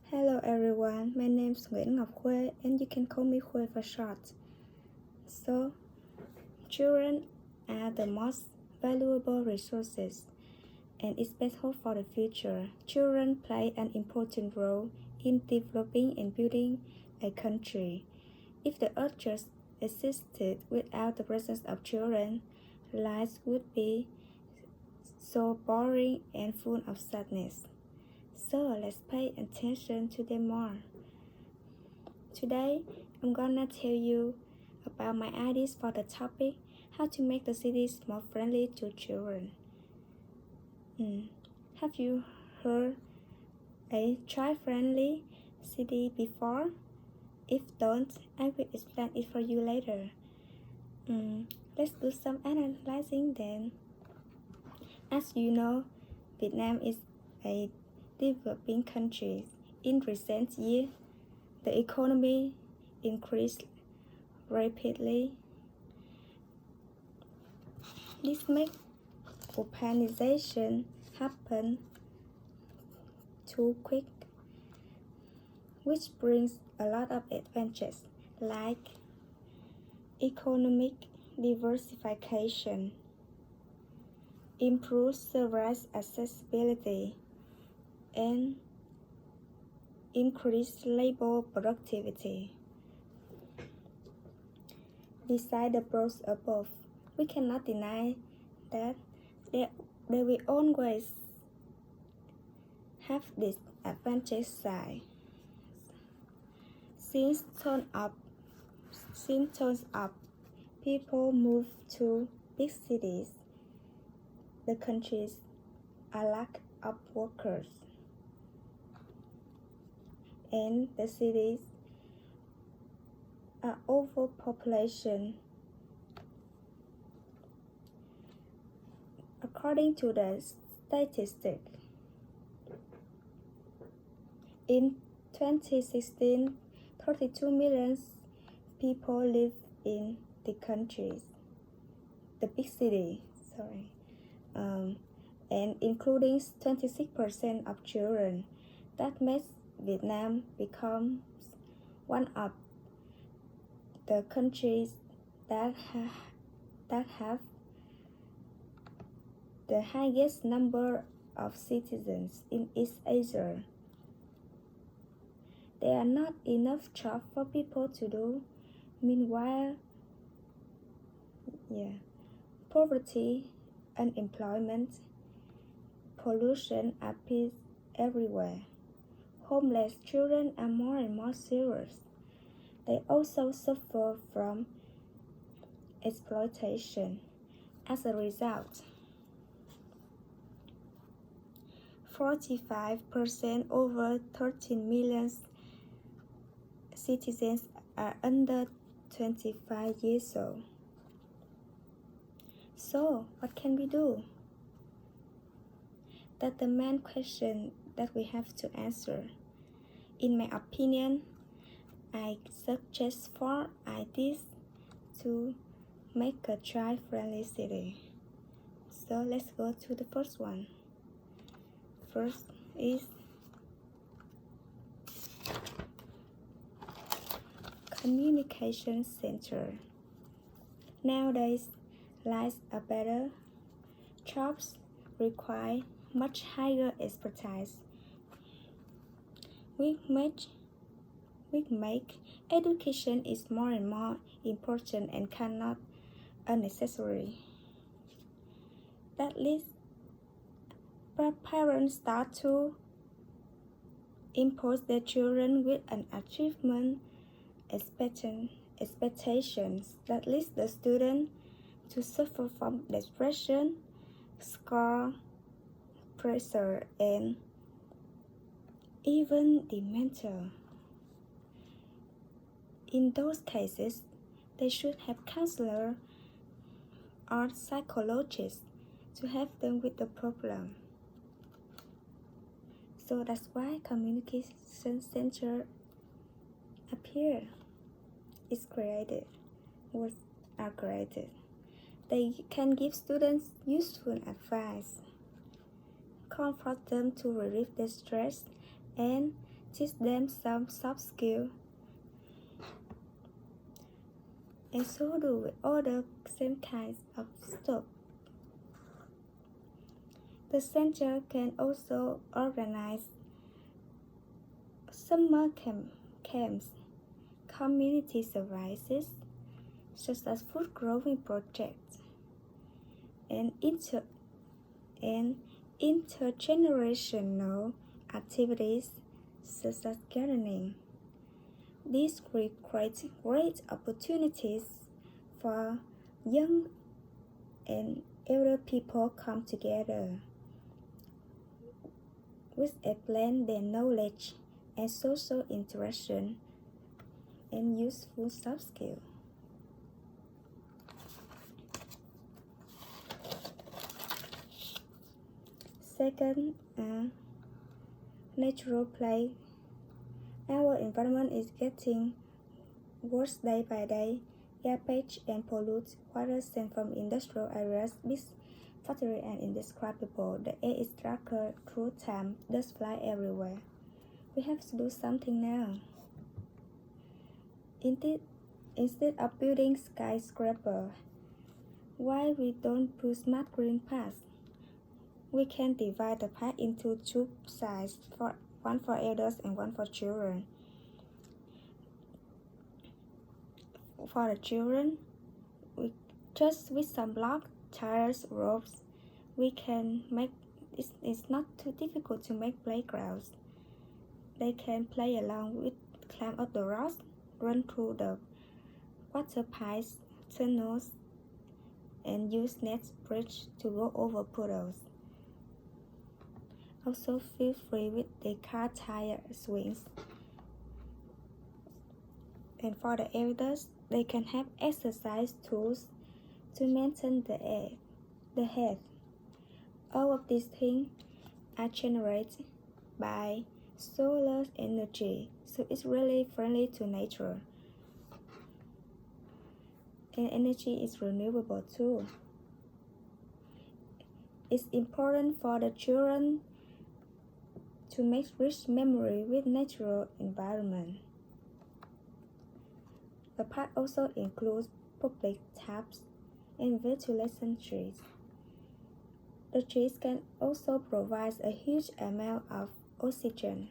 Hello everyone, my name is Khoa and you can call me Khoa for short. So, children are the most valuable resources and it's best hope for the future. Children play an important role in developing and building a country. If the earth just existed without the presence of children, life would be so boring and full of sadness. So let's pay attention to them more. Today, I'm gonna tell you about my ideas for the topic, how to make the cities more friendly to children. Have you heard a child-friendly city before? If don't, I will explain it for you later. Let's do some analyzing then. As you know, Vietnam is a developing country. In recent years, the economy increased rapidly. This makes urbanization happen too quick, which brings a lot of advantages like economic diversification, improved service accessibility, and increased labor productivity. Besides the pros above, we cannot deny that they will always have disadvantage side. Since turns up, people move to big cities. The countries are lack of workers, and the cities are overpopulation. According to the statistics, in 2016, 32 million people live in the countries, the big city, and including 26% of children. That makes Vietnam become one of the countries that have the highest number of citizens in East Asia. There are not enough jobs for people to do. Meanwhile, poverty, unemployment, pollution appears everywhere. Homeless children are more and more serious. They also suffer from exploitation. As a result, 45% over 13 million citizens are under 25 years old. So, what can we do? That's the main question that we have to answer. In my opinion, I suggest 4 ideas to make a child-friendly city. So let's go to the first one. First is communication center. Nowadays, lives are better. Jobs require much higher expertise. We make education is more and more important and cannot unnecessary. That leads parents start to impose their children with an achievement expectations that leads the student to suffer from depression, score pressure, and even dementia. In those cases, they should have counselor or psychologists to help them with the problem. So that's why communication center are created. They can give students useful advice, comfort them to relieve their stress, and teach them some soft skills. And so do with other same kinds of stuff. The center can also organize summer camps, community services, such as food growing projects, and intergenerational activities such as gardening. These create great opportunities for young and elder people come together, which blend their knowledge and social interaction and useful soft skills. Second, natural play. Our environment is getting worse day by day. Garbage and pollute water sent from industrial areas, big factories and indescribable. The air is darker through time, dust fly everywhere. We have to do something now. Instead of building skyscraper, why we don't put smart green paths? We can divide the path into two sides, one for elders and one for children. For the children, just with some blocks, tires, ropes, we can make it's not too difficult to make playgrounds. They can play along with climb up the rocks, run through the water pipes, tunnels, and use net bridge to go over puddles. Also feel free with the car tire swings. And for the elders, they can have exercise tools to maintain the health. All of these things are generated by solar energy, so it's really friendly to nature. And energy is renewable too. It's important for the children to make rich memory with natural environment. The park also includes public taps and ventilation trees. The trees can also provide a huge amount of oxygen.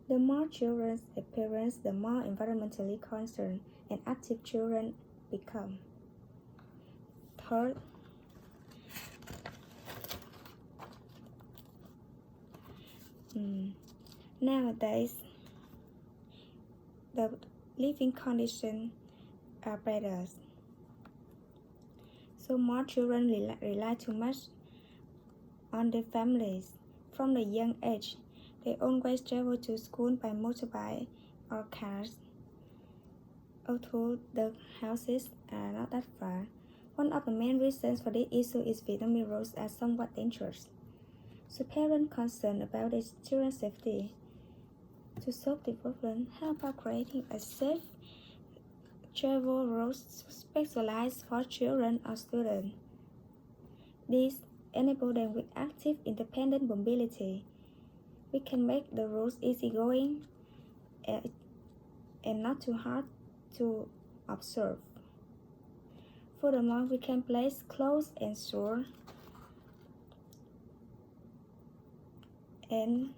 The more children experience, the more environmentally concerned and active children become. Third, nowadays, the living conditions are better. So more children rely too much on their families. From the young age, they always travel to school by motorbike or cars, although the houses are not that far. One of the main reasons for this issue is Vietnamese roads are somewhat dangerous. So parents concerned about their children's safety. To solve the problem, how about creating a safe travel routes specialized for children or students? This enables them with active, independent mobility. We can make the routes easygoing and not too hard to observe. Furthermore, we can place clothes and sure and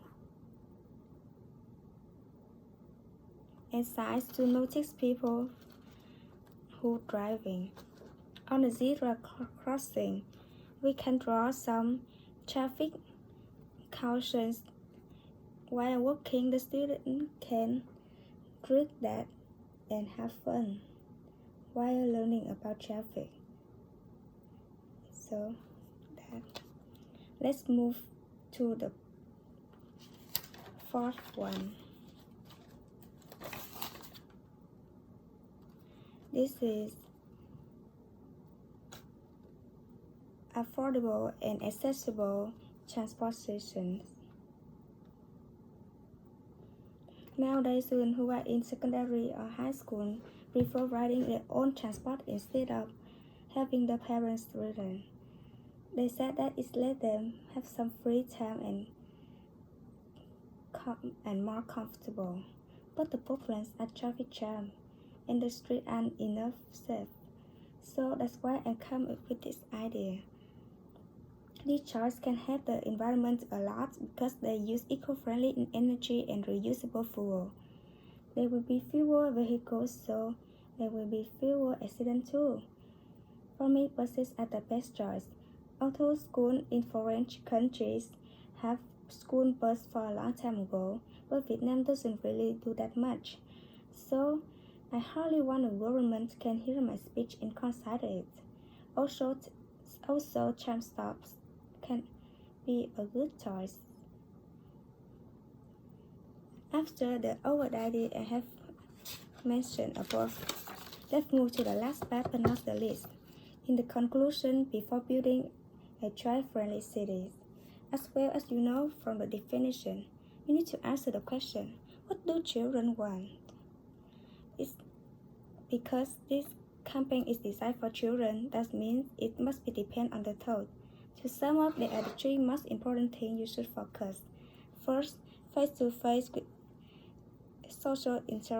signs to notice people who driving. On the zebra crossing, we can draw some traffic cautions. While walking, the student can read that and have fun while learning about traffic. So let's move to the fourth one. This is affordable and accessible transportation. Nowadays, students who are in secondary or high school prefer riding their own transport instead of having the parents ridden. They said that it let them have some free time and more comfortable. But the problems are traffic jam, and the streets aren't enough safe. So that's why I come up with this idea. These cars can help the environment a lot because they use eco-friendly energy and reusable fuel. There will be fewer vehicles, so there will be fewer accidents too. For me, buses are the best choice. Although schools in foreign countries have school bus for a long time ago, but Vietnam doesn't really do that much. So I hardly want the government can hear my speech and consider it. Also tram stops can be a good choice. After the overall idea I have mentioned above, let's move to the last part but not the least. In the conclusion, before building a child-friendly city, as well as you know from the definition, you need to answer the question, what do children want? It's because this campaign is designed for children, that means it must be depend on the thought. To sum up, there are the three most important things you should focus. First, face-to-face social interaction.